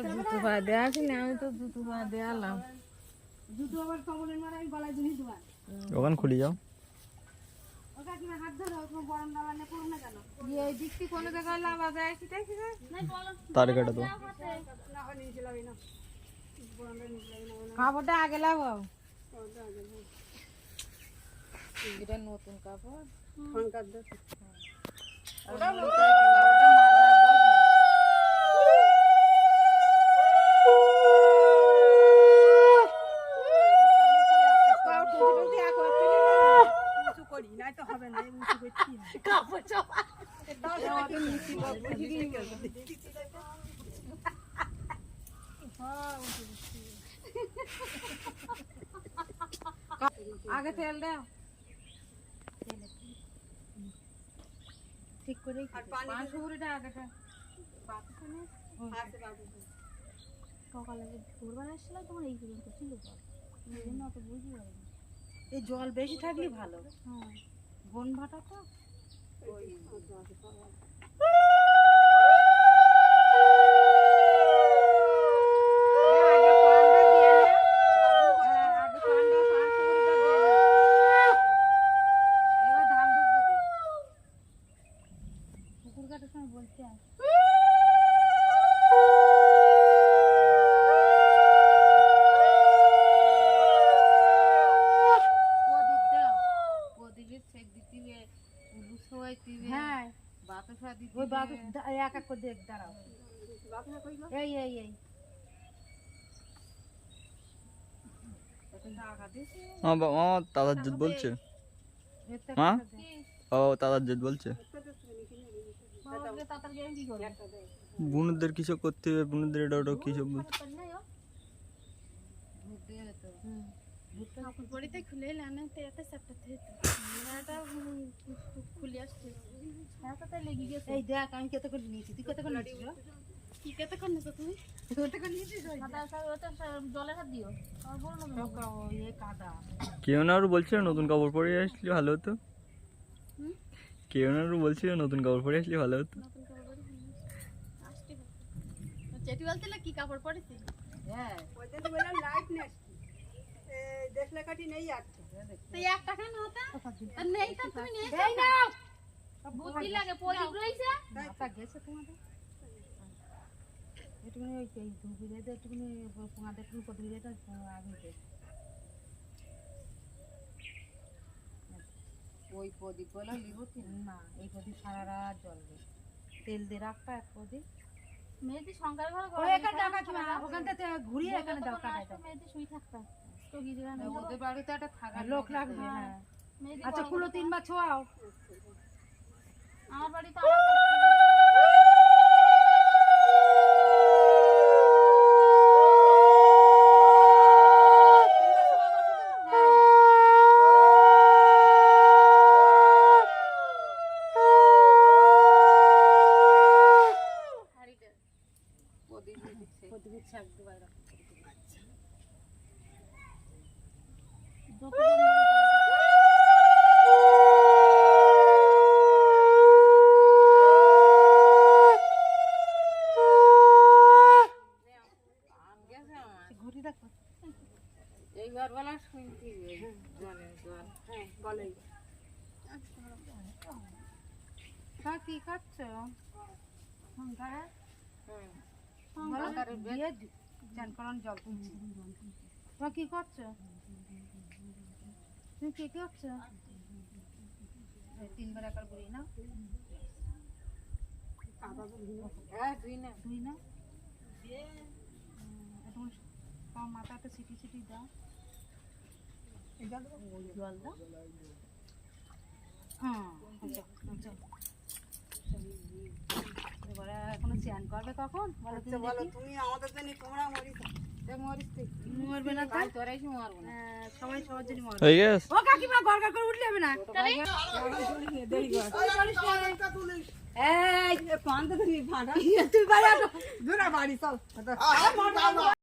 জুতো পা দেওয়া আছে না, আমি তো জুতো পা দেওয়ালাম। জুতো আবার কমলের মারা আমি গলায় জিনিস দেওয়া ওখান খুলে যাও। ওটা কি হাত ধরে ওরকম গরম দাওয়া নিয়ে করুন না কেন? এই দিকটি কোনো জায়গায় লাভা যায় কি তাই তার কাটা তো না হয় নিচে লাগে না, গরমটা নিচে লাগে না। কাপড়টা আগে লাগাও। এটা নতুন কাপড়, ফাঙ্কার দাও। ওটা কাপড়টা মাথায় বসে। আগে তেল দাও ঠিক করে, পাঁচশো কুড়িটা আগেটা সকালে ভোরবার আসলে তোমার এই পর্যন্ত ছিল জল, এই জন্য অত বুঝতে পারিনি। এই জল বেশি থাকলে ভালো, হ্যাঁ বন ভাটা তো। পুকুর কাটার সময় বলতে আস হ্যাঁ বাতাসা দিতে ওই বাবু এক এক করে দেখ, দাঁড়াও। এই এই এই আমার দাদার জেদ বলছে, মা বাবা দাদার জেদ বলছে বুনুদের কিছু করতে হবে, বুনুদের এটা ওটা কিছু বলছে। খুলে এলাম এত চাপটা খুলে আসছে, লেগে গেছে। এই দেখ আমি কত করে নিয়েছি, তুই কত করে নিয়েছিস? কি কেতে করছো তুমি? কত করে নিয়েছিস? জলের হাত দিও, কাদা কেউ না আরো বলছিল নতুন কাপড় পরে আসলে ভালো হতো, কেউ না আরো বলছিল নতুন কাপড় পরে আসলে ভালো হতো। চেটি বলতে কি কাপড় পরেছে? হ্যাঁ দেখলে কাটি নেই একটা, তুই একটা কেন হতা নেই তো তুমি নেই না বুদ্ধি লাগে প্রদীপ রইছে মাথা গেছে তোমাদের। একটুখানি ওই ধুবি দিয়ে একটুখানি পোঙাতে একটু প্রদীপ দিয়ে আগুন দে। ওই প্রদীপ বলা লিব না, এই প্রদীপ সারা রাত জ্বলবে, তেল দিয়ে রাখবা এক প্রদীপ। মেয়েদি সংকার ঘর ওখান থেকে ঘুরিয়ে এখানে দাও, কাটাই দাও। মেয়েদি শুই থাকতা তো গিরিরা ওদের বাড়িতে একটা থাকার লোক লাগবে। হ্যাঁ মেয়েদি আচ্ছা খুলো, 3 বার ছোঁয়াও। আমার বাড়িতে প্রদীপ শাক দেওয়া ঘুরি দেখো, এইবার বলা শুনছি জলের জল। হ্যাঁ বলেই কি করছো? চান করান জল তুলছি। তোমরা কি করছো? তুমি কি করছো? 3 বার একবার ঘুরি না, দুই না ধুই না, তোমার মাথাতে সিটি সিটি দাও, জল দাও। হ্যাঁ এবারে এখনো চ্যান করবে কখন বলো? তুমি আমাদের জন্য তোমরা মরবে না, তাই তোরাই মারবো না, সবাই সবার জন্য মরবে। হয়ে গেছে ও কাকিমা গড়গড় করে উঠলে হবে না, এই পান্তা তুমি ফাটা তুই বাড়ি আসো দূরে বাড়ি চল